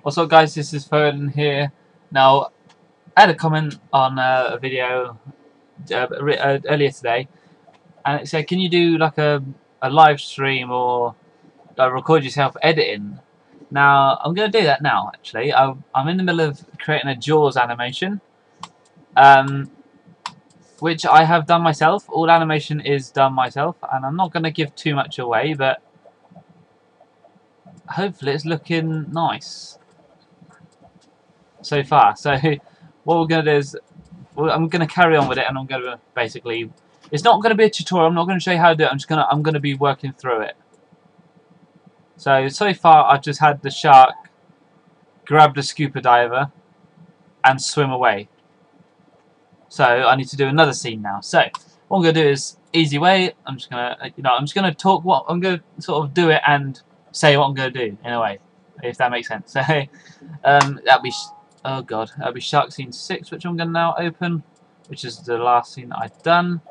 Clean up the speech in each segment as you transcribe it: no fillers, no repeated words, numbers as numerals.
What's up, guys? This is Ferdinand here. Now, I had a comment on a video earlier today, and it said, "Can you do like a live stream or record yourself editing?" Now, I'm going to do that now. Actually, I'm in the middle of creating a Jaws animation, which I have done myself. All animation is done myself, and I'm not going to give too much away, but hopefully, it's looking nice so far. So what we're going to do is I'm going to carry on with it, and I'm going to basically, it's not going to be a tutorial. I'm not going to show you how to do it. I'm going to be working through it. So far I've just had the shark grab the scuba diver and swim away. So I need to do another scene now. So what I'm going to do is easy way. I'm just going to talk what I'm going to sort of do it and say what I'm going to do in a way, if that makes sense. So that'll be that'll be shark scene 6, which I'm going to now open, which is the last scene that I've done.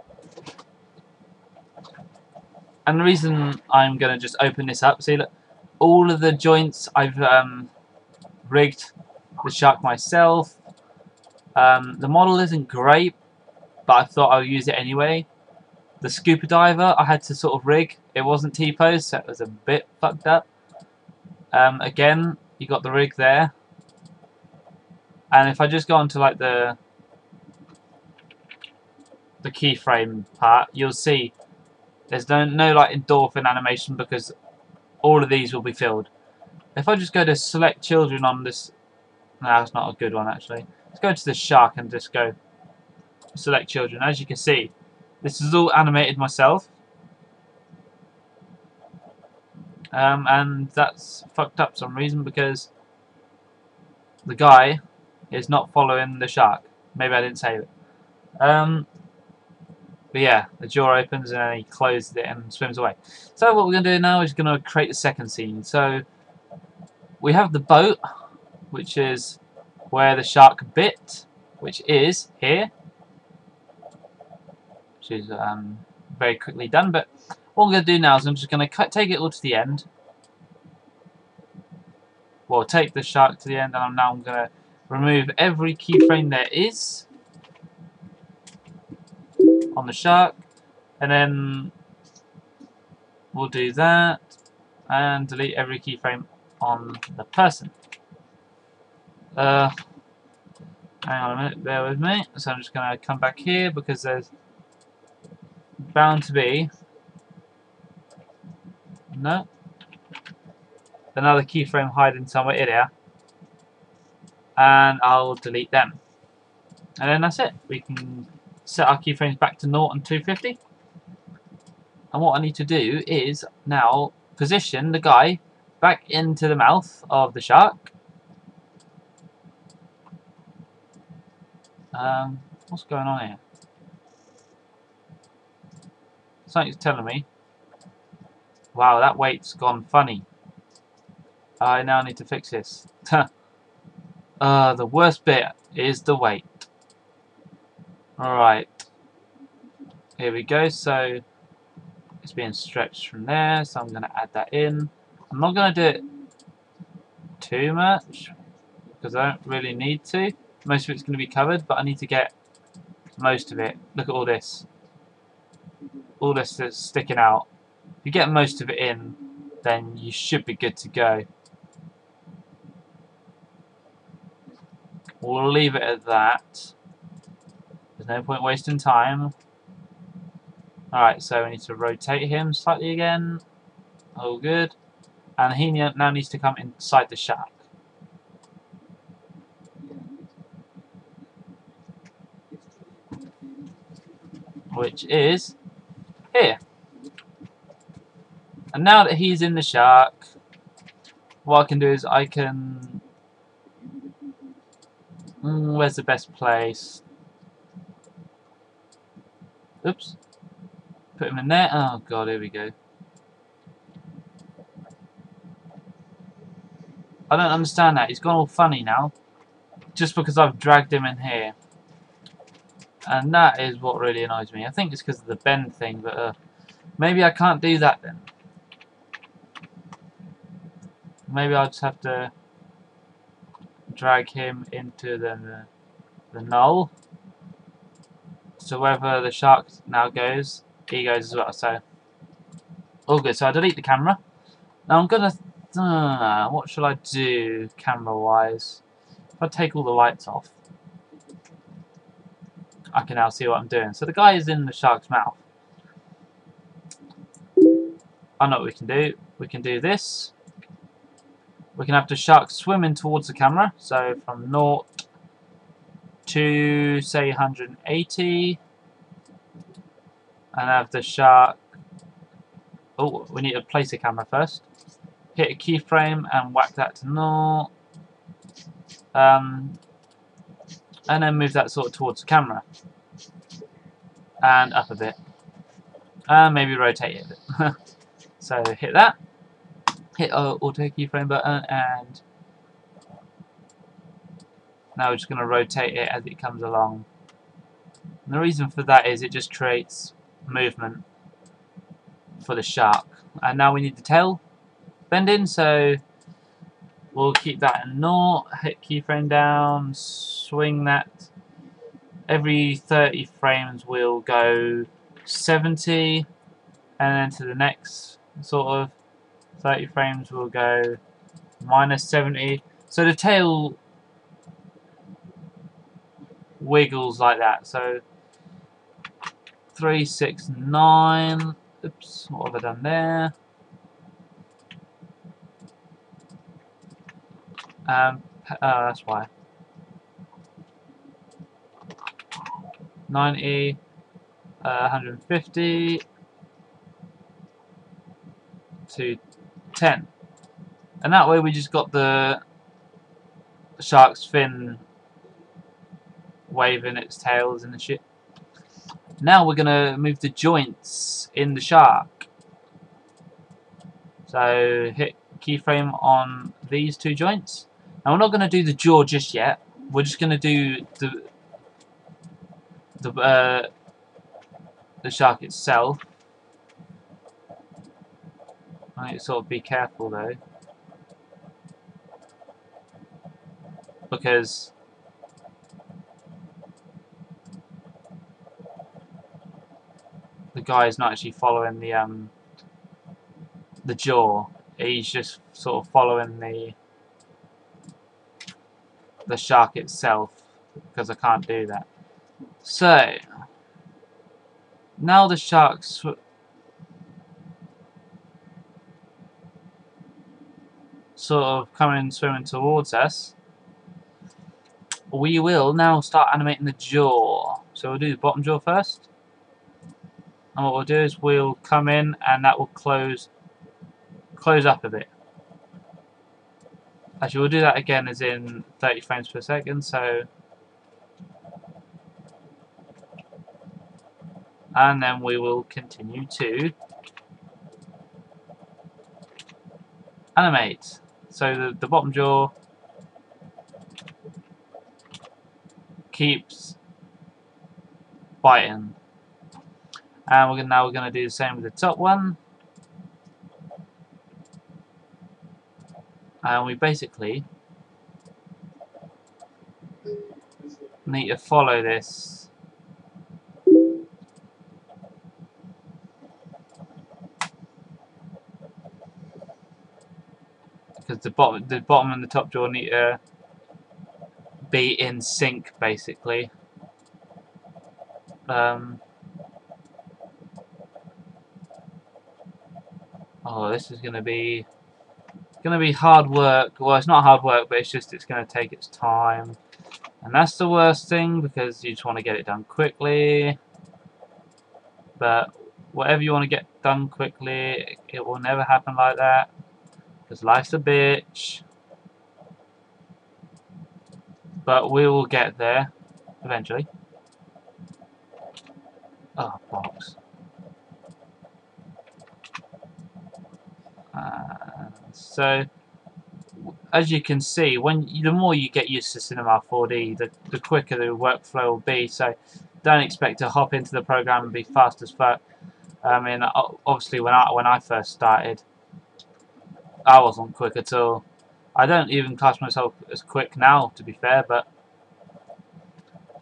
And the reason I'm going to just open this up, see, look, all of the joints I've rigged the shark myself. The model isn't great, but I thought I'll use it anyway. The scuba diver I had to sort of rig. It wasn't T-pose, so it was a bit fucked up. Again, you got the rig there. And if I just go on to like the keyframe part, you'll see there's no like endorphin animation because all of these will be filled. If I just go to select children on this, no, that's not a good one actually. Let's go to the shark and just go select children. As you can see, this is all animated myself, and that's fucked up for some reason because the guy is not following the shark. Maybe I didn't save it. But yeah, the jaw opens and then he closes it and swims away. So what we're going to do now is going to create the second scene. So we have the boat, which is where the shark bit, which is here. Which is very quickly done. But what I'm going to do now is I'm just going to take it all to the end. Well, take the shark to the end, and I'm going to remove every keyframe there is on the shark, and then we'll do that and delete every keyframe on the person. Hang on a minute, bear with me. So I'm just going to come back here because there's bound to be another keyframe hiding somewhere here, and I'll delete them, and then that's it. We can set our keyframes back to 0 and 250. And what I need to do is now position the guy back into the mouth of the shark. What's going on here? Something's telling me. Wow, that weight's gone funny. I now need to fix this. The worst bit is the weight. Alright. Here we go. So it's being stretched from there, so I'm going to add that in. I'm not going to do it too much because I don't really need to. Most of it's going to be covered, but I need to get most of it. Look at all this. All this that's sticking out. If you get most of it in, then you should be good to go. We'll leave it at that. There's no point wasting time. Alright, so we need to rotate him slightly again. All good. And he now needs to come inside the shark. Which is here. And now that he's in the shark, what I can do is I can... where's the best place? Oops. Put him in there. Oh god, here we go. I don't understand that. He's gone all funny now. Just because I've dragged him in here. And that is what really annoys me. I think it's because of the bend thing, but maybe I can't do that then. Maybe I'll just have to drag him into the null. So wherever the shark now goes, he goes as well. So all good. So I delete the camera. Now I'm gonna. What should I do camera-wise? If I take all the lights off, I can now see what I'm doing. So the guy is in the shark's mouth. I know what we can do. We can do this. We can have the shark swimming towards the camera. So from 0 to say 180, and have the shark. Oh, we need to place the camera first. Hit a keyframe and whack that to 0. And then move that sort of towards the camera. And up a bit. And maybe rotate it a bit. So hit that. Hit auto keyframe button, and now we're just going to rotate it as it comes along. And the reason for that is it just creates movement for the shark. And now we need the tail bending, so we'll keep that in 0. Hit keyframe down, swing that. Every 30 frames we'll go 70, and then to the next sort of 30 frames we'll go -70. So the tail wiggles like that. So 3, 6, 9. Oops, what have I done there? That's why. 90, 150 to 10. And that way we just got the shark's fin waving its tails and the shit. Now we're going to move the joints in the shark. So hit keyframe on these 2 joints. Now we're not going to do the jaw just yet. We're just going to do the shark itself. I need to sort of be careful though, because the guy is not actually following the jaw. He's just sort of following the shark itself, because I can't do that. So now the shark's sort of coming swimming towards us. We will now start animating the jaw. So we'll do the bottom jaw first. And what we'll do is we'll come in, and that will close up a bit. Actually, we'll do that again as in 30 frames per second. So, and then we will continue to animate. So the bottom jaw keeps biting. And now we're going to do the same with the top one. And we basically need to follow this. Because the bottom and the top jaw need to be in sync, basically. Oh, this is going to be hard work. Well, it's not hard work, but it's going to take its time, and that's the worst thing, because you just want to get it done quickly. But whatever you want to get done quickly, it will never happen like that, because life's a bitch. But we will get there eventually. Oh, box. So, as you can see, the more you get used to Cinema 4D, the quicker the workflow will be. So, don't expect to hop into the program and be fast as fuck. I mean, obviously, when I first started, I wasn't quick at all. I don't even class myself as quick now, to be fair, but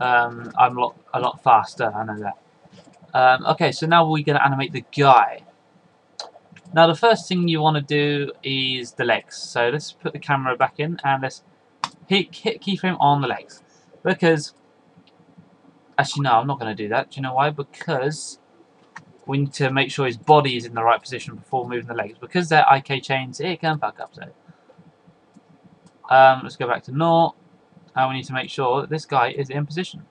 I'm a lot faster, I know that. Okay, so now we're going to animate the guy. Now the first thing you want to do is the legs. So let's put the camera back in and let's hit keyframe on the legs. Because, actually no, I'm not going to do that. Do you know why? Because we need to make sure his body is in the right position before moving the legs. Because they're IK chains, it can fuck up. So let's go back to naught. And we need to make sure that this guy is in position.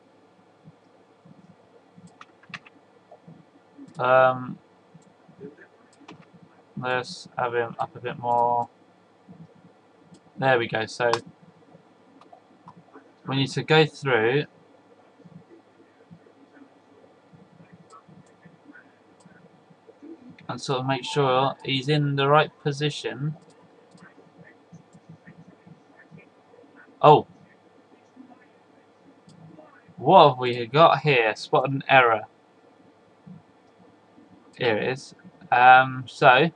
Let's have him up a bit more. There we go. So we need to go through and sort of make sure he's in the right position. Oh, what have we got here? Spotted an error. Here it is. So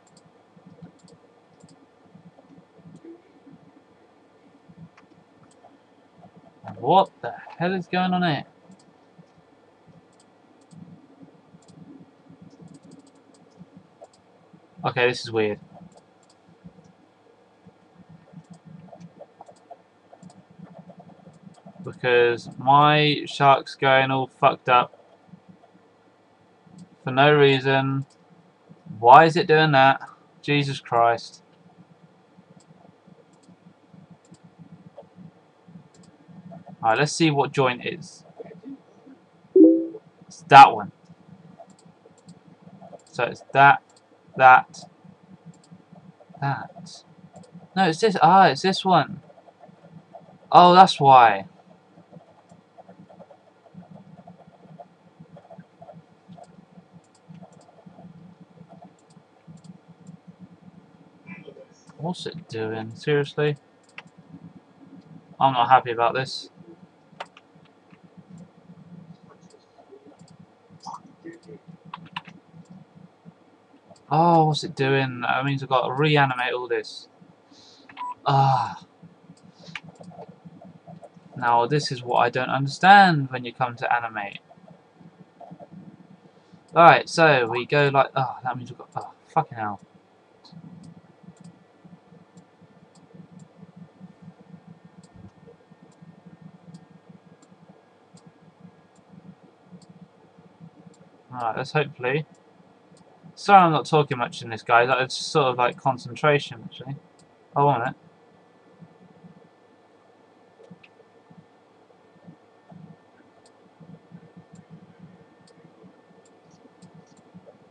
what the hell is going on here? Okay, this is weird. Because my shark's going all fucked up for no reason. Why is it doing that? Jesus Christ. Alright, let's see what joint it is. It's that one. So it's that. No, it's this. Ah, it's this one. Oh, that's why. What's it doing? Seriously? I'm not happy about this. Oh, what's it doing? That means I've got to reanimate all this. Ah. Now, this is what I don't understand when you come to animate. Alright, so we go like... Oh, that means we've got... Oh, fucking hell. Alright, let's hopefully... Sorry I'm not talking much in this, guys. It's sort of like concentration, actually. I want it.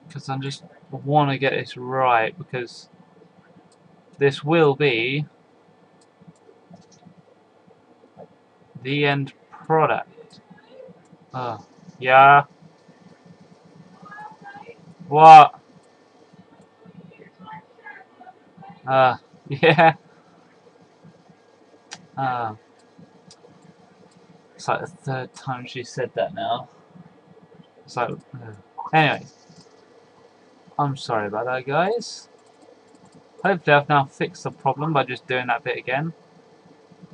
Because I just want to get this right, because this will be the end product. Oh, yeah. What? Yeah. It's like the third time she said that now. It's like, anyway. I'm sorry about that, guys. Hopefully I've now fixed the problem by just doing that bit again.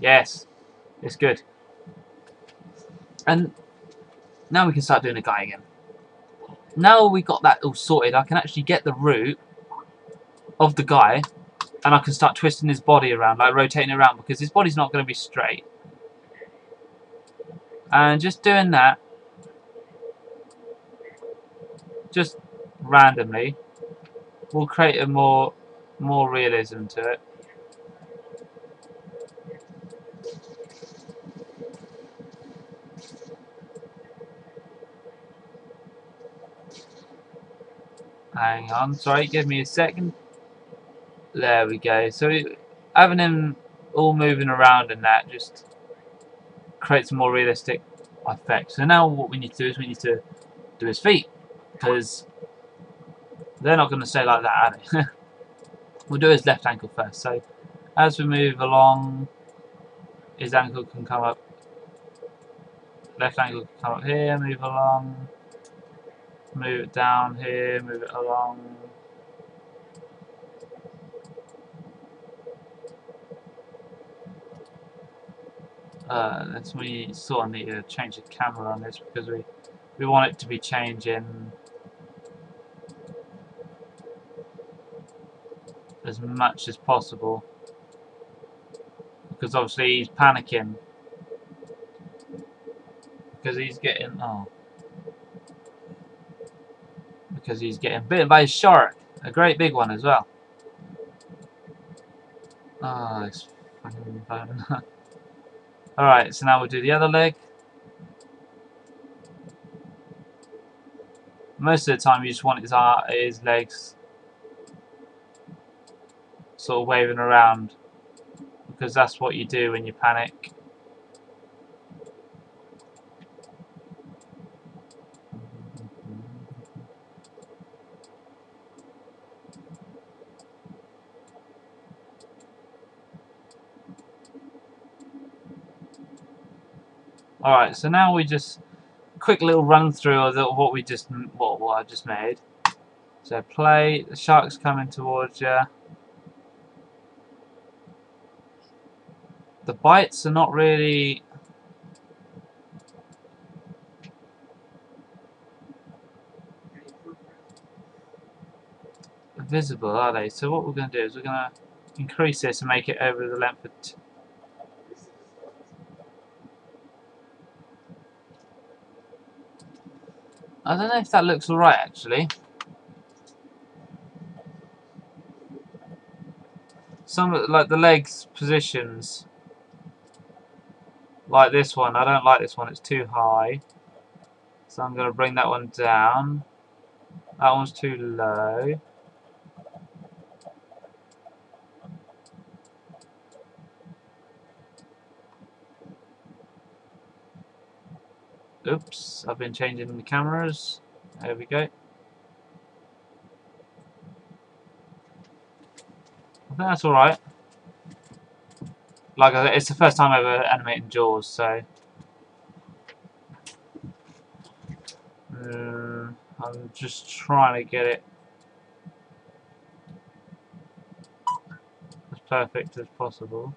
Yes, it's good. And now we can start doing the guy again. Now we got that all sorted, I can actually get the root of the guy and I can start twisting his body around, like rotating it around, because his body's not going to be straight. And just doing that, just randomly, will create a more realism to it. Hang on, sorry, give me a second. There we go. So having him all moving around and that just creates a more realistic effect. So now what we need to do is we need to do his feet, because they're not going to stay like that, are they? We'll do his left ankle first. So as we move along, his ankle can come up. Left ankle can come up here, move along. Move it down here, move it along. That's we sort of need to change the camera on this because we want it to be changing as much as possible, because obviously he's panicking because he's getting because he's getting bitten by a shark, a great big one as well. Oh, it's fucking fun. Alright, so now we'll do the other leg. Most of the time you just want his legs sort of waving around, because that's what you do when you panic. Alright, so now we just quick little run through of what I just made. So play, the shark's coming towards you. The bites are not really visible, are they? So what we're going to do is we're going to increase this and make it over the length of I don't know if that looks alright actually. Some like the legs positions, like this one, I don't like this one, it's too high. So I'm going to bring that one down. That one's too low. Oops, I've been changing the cameras. There we go. I think that's alright. Like I said, it's the first time ever animating Jaws, so I'm just trying to get it as perfect as possible.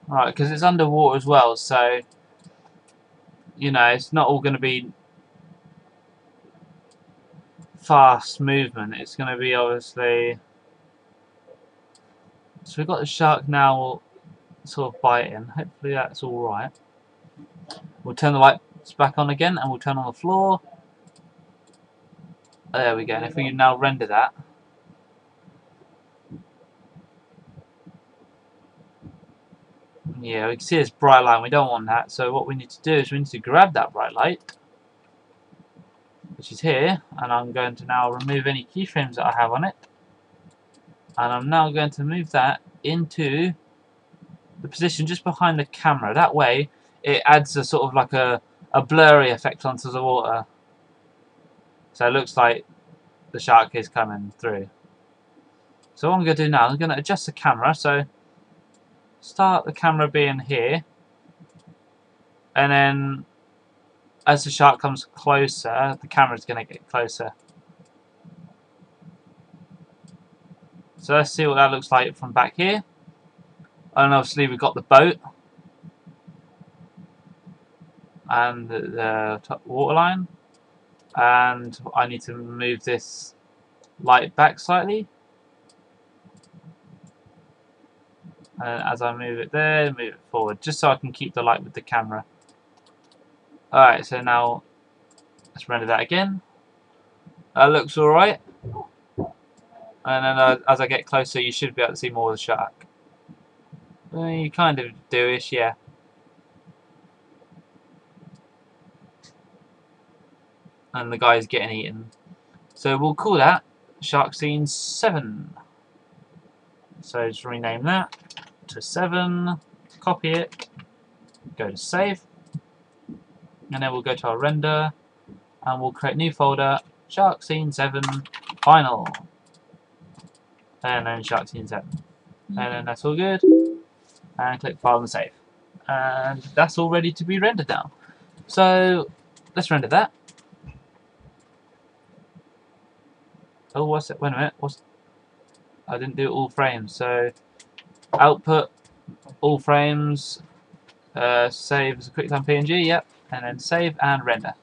Alright, because it's underwater as well, so you know, it's not all going to be fast movement. It's going to be obviously. So we've got the shark now sort of biting. Hopefully that's alright. We'll turn the lights back on again and we'll turn on the floor. There we go. And if we now render that. Yeah, we can see this bright light. We don't want that. So what we need to do is we need to grab that bright light, which is here. And I'm going to now remove any keyframes that I have on it. And I'm now going to move that into the position just behind the camera. That way it adds a sort of like a blurry effect onto the water. So it looks like the shark is coming through. So what I'm going to do now, I'm going to adjust the camera. So start the camera being here. And then as the shark comes closer, the camera's going to get closer. So let's see what that looks like from back here. And obviously we've got the boat. And the top water line. And I need to move this light back slightly. And as I move it there, move it forward, just so I can keep the light with the camera. Alright, so now let's render that again. That looks alright. And then as I get closer, you should be able to see more of the shark. You kind of do-ish, yeah. And the guy's getting eaten. So we'll call that Shark Scene 7. So just rename that to 7, copy it, go to save, and then we'll go to our render, and we'll create a new folder, Shark Scene 7 Final, and then Shark Scene 7. and then that's all good. And click File and Save. And that's all ready to be rendered now. So let's render that. Oh, what's it? Wait a minute. I didn't do all frames. So output all frames. Save as a QuickTime PNG. Yep. And then save and render.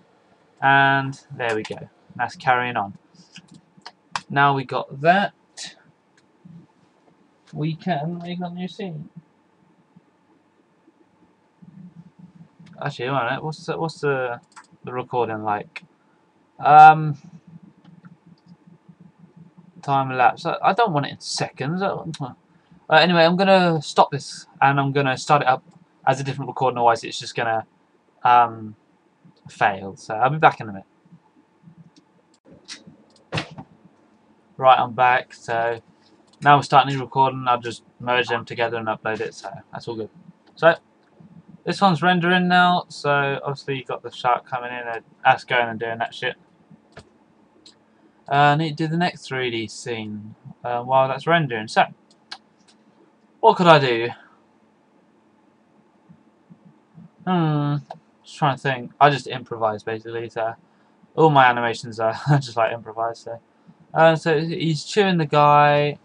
And there we go. That's carrying on. Now we got that. We can make a new scene. Actually, wait a minute. What's the recording like? Time lapse. I don't want it in seconds. Anyway, I'm gonna stop this and I'm gonna start it up as a different recording. Otherwise, it's just gonna fail. So I'll be back in a minute. Right, I'm back. So now we're starting the recording. I'll just merge them together and upload it. So that's all good. So this one's rendering now. So obviously you got the shark coming in and that's going and doing that shit. I need to do the next 3D scene while that's rendering. So what could I do? Just trying to think. I just improvise basically. So all my animations are just like improvise. So he's chewing the guy.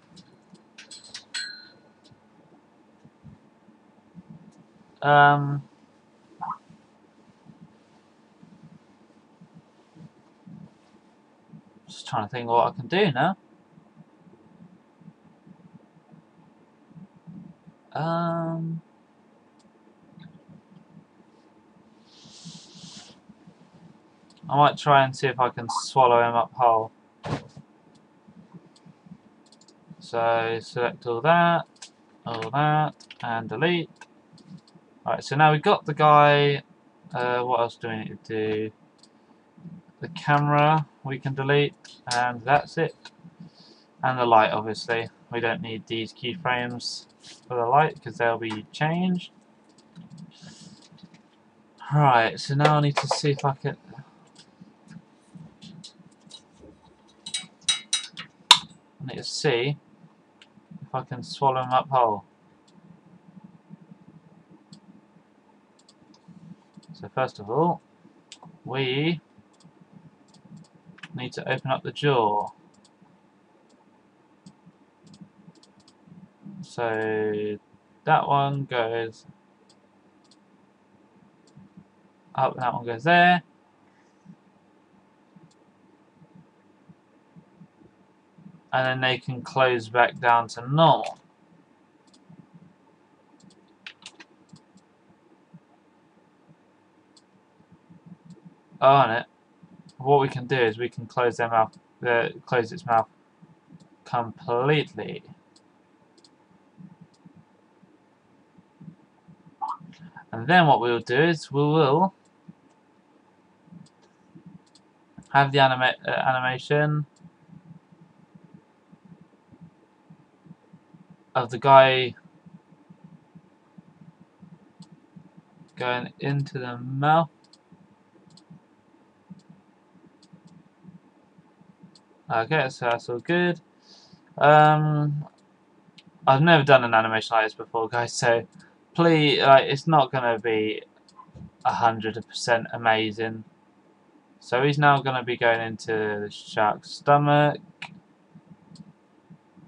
Just trying to think what I can do now. I might try and see if I can swallow him up whole. So select all that, and delete. Alright, so now we've got the guy. What else do we need to do? The camera we can delete, and that's it. And the light, obviously. We don't need these keyframes for the light because they'll be changed. Right, so now I need to see if I can. I need to see if I can swallow him up whole. So first of all, we need to open up the jaw. So that one goes up and that one goes there. And then they can close back down to normal. On it. What we can do is we can close their mouth, close its mouth completely. And then what we'll do is we will have the animation of the guy going into the mouth. Okay, so that's all good. I've never done an animation like this before, guys, so please, it's not going to be 100% amazing. So he's now going to be going into the shark's stomach,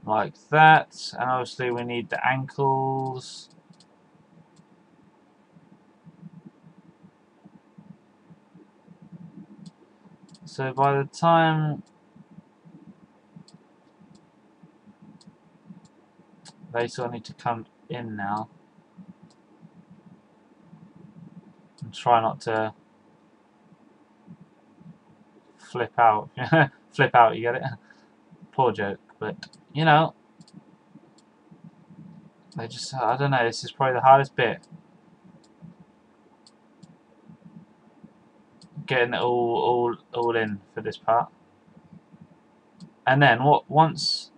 like that, and obviously we need the ankles. So by the time they sort of need to come in now, and try not to flip out. Flip out, you get it? Poor joke, but you know, they just, I don't know, this is probably the hardest bit. Getting it all in for this part. And then once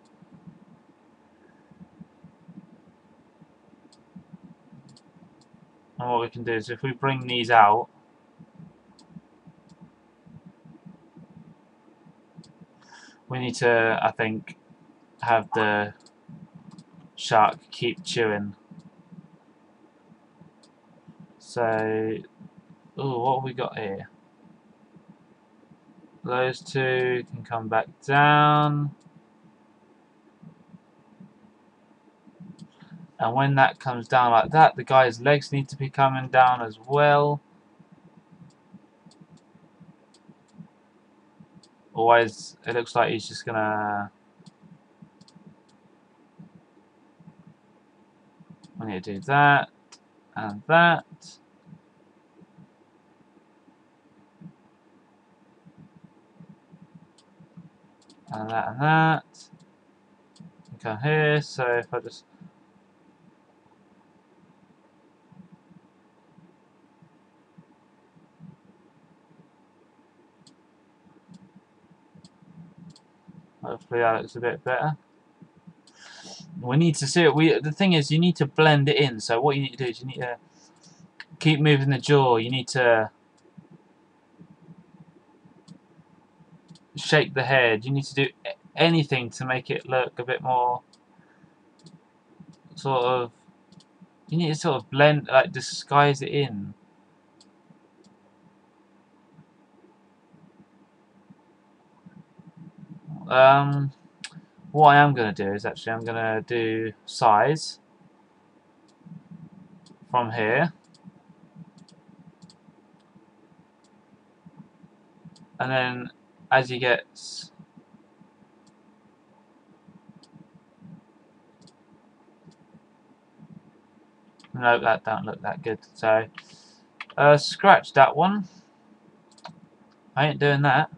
and what we can do is if we bring these out, we need to, I think, have the shark keep chewing. So, oh, what have we got here? Those two can come back down. And when that comes down like that, the guy's legs need to be coming down as well. Otherwise, it looks like he's just gonna... I need to do that and that. And that and that. Come here, so if I just... Hopefully that looks a bit better. We need to see it. The thing is, you need to blend it in. So what you need to do is you need to keep moving the jaw. You need to shake the head. You need to do anything to make it look a bit more sort of... You need to sort of blend, like disguise it in. What I am going to do is actually I'm going to do size from here, and then as you get... No, that don't look that good. So scratch that one. I ain't doing that.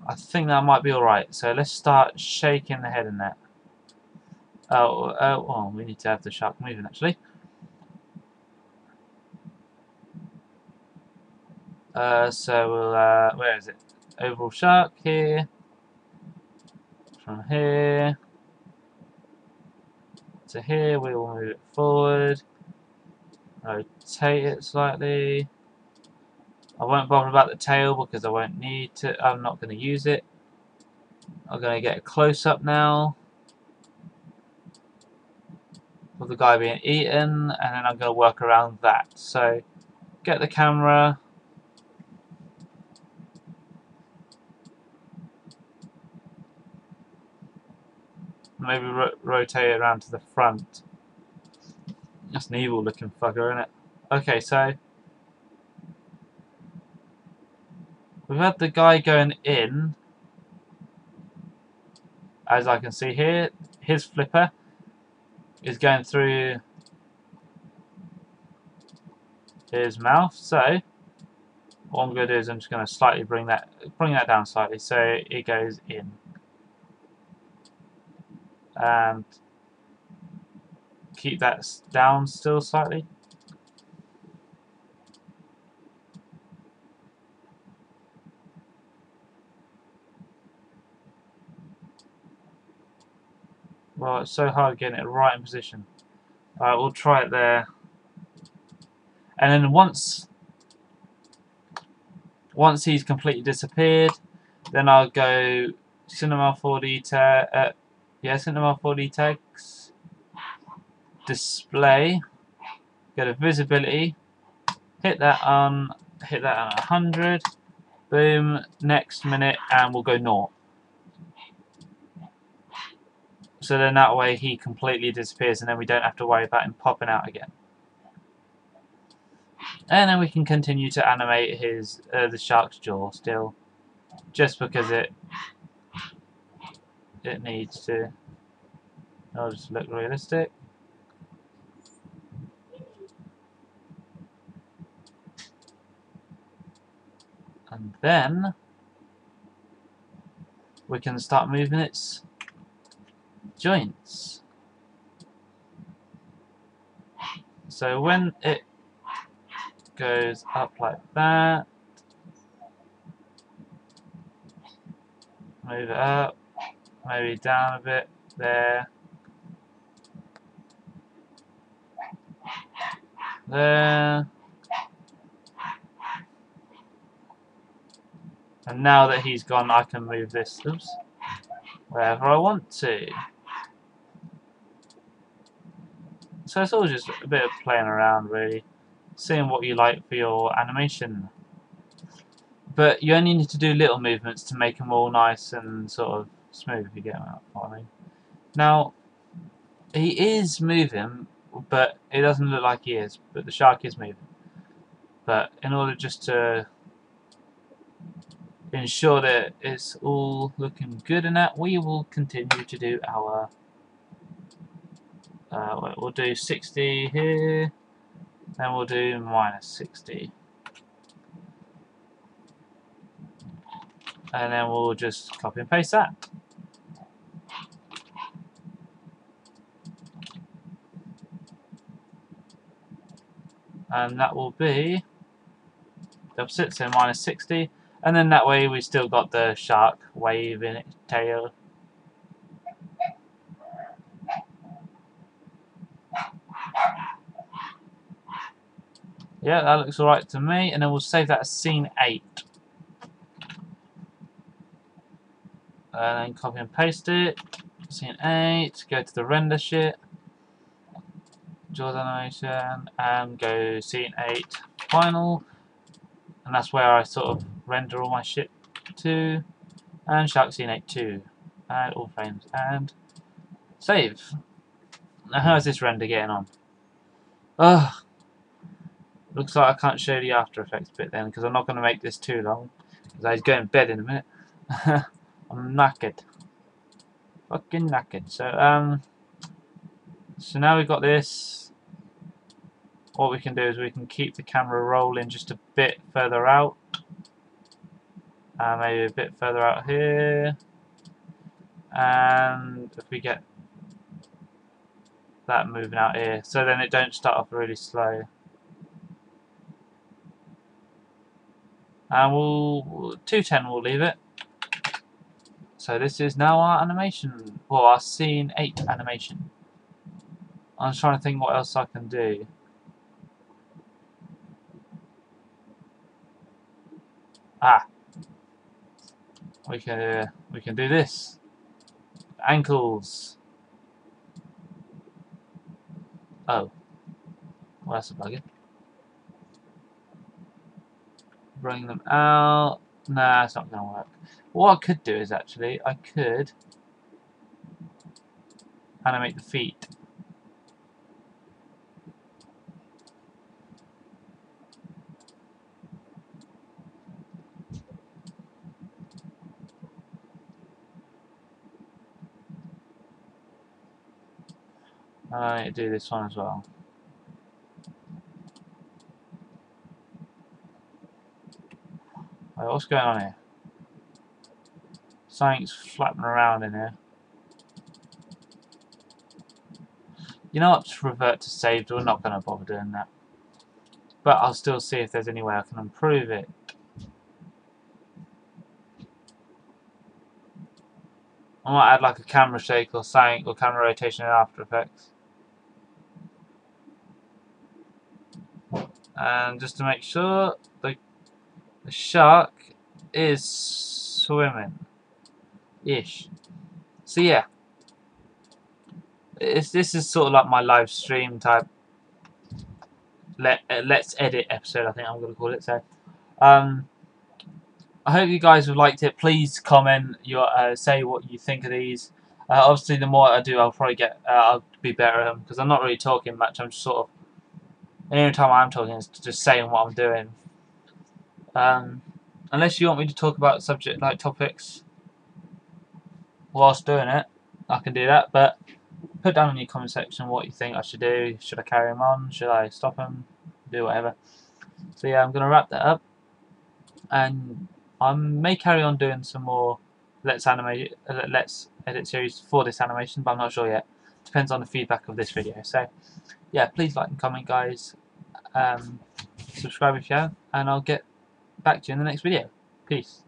I think that might be alright. So let's start shaking the head in that. Oh, we need to have the shark moving actually. So we'll, where is it? Overall shark here. From here to here, we will move it forward. Rotate it slightly. I won't bother about the tail because I won't need to. I'm not going to use it. I'm going to get a close up now of the guy being eaten, and then I'm going to work around that. So get the camera. Maybe rotate it around to the front. That's an evil looking fucker, isn't it? Okay, so we've had the guy going in, as I can see here. His flipper is going through his mouth. So what I'm going to do is I'm just going to slightly bring that down slightly so it goes in, and keep that down still slightly. Well, it's so hard getting it right in position. Alright, we'll try it there. And then once he's completely disappeared, then I'll go Cinema 4D Cinema 4D text, display, go to visibility, hit that on 100, boom, next minute, and we'll go 0. So then that way he completely disappears and then we don't have to worry about him popping out again. And then we can continue to animate the shark's jaw still, just because it needs to. I'll just look realistic. And then we can start moving its joints. So when it goes up like that, move it up, maybe down a bit there, there, and now that he's gone I can move this wherever I want to. So it's all just a bit of playing around, really, seeing what you like for your animation. But you only need to do little movements to make them all nice and sort of smooth, if you get what I mean. Now, he is moving, but it doesn't look like he is, but the shark is moving. But in order just to ensure that it's all looking good and that, we will continue to do our we'll do 60 here, then we'll do minus 60, and then we'll just copy and paste that. And that will be the opposite, so minus 60, and then that way we still got the shark wave in its tail. Yeah, that looks alright to me, and then we'll save that as scene 8. And then copy and paste it. Scene 8, go to the render shit, Jaws animation, and go scene 8 final. And that's where I sort of render all my shit to. And shark scene 8 too. And all frames. And save. Now how's this render getting on? Ugh. Looks like I can't show the After Effects bit then, because I'm not going to make this too long. Because I was going to bed in a minute. I'm knackered. Fucking knackered. So now we've got this. What we can do is we can keep the camera rolling just a bit further out. Maybe a bit further out here. And if we get that moving out here, so then it don't start off really slow. And we'll 210 we'll leave it. So this is now our animation, well, our scene 8 animation. I'm trying to think what else I can do. We can do this. Ankles. Oh, well, that's a bugger. Bring them out. Nah, it's not going to work. What I could do is actually, I could animate the feet. I need to do this one as well. Right, what's going on here? Something's flapping around in here. You know what? Just revert to saved. We're not going to bother doing that. But I'll still see if there's any way I can improve it. I might add like a camera shake or something, or camera rotation in After Effects. And just to make sure, the shark is swimming-ish. So yeah, this is sort of like my live stream type let's edit episode, I think I'm going to call it. So I hope you guys have liked it. Please comment say what you think of these. Obviously the more I do, I'll probably get I'll be better at them, because I'm not really talking much. I'm just sort of, the only time I'm talking is just saying what I'm doing. Unless you want me to talk about subject like topics whilst doing it, I can do that. But put down in your comment section what you think I should do. Should I carry them on? Should I stop them? Do whatever. So yeah, I'm going to wrap that up, and I may carry on doing some more Let's Edit series for this animation, but I'm not sure yet. Depends on the feedback of this video. So yeah, please like and comment, guys. Subscribe if you haven't, and I'll get back to you in the next video. Peace.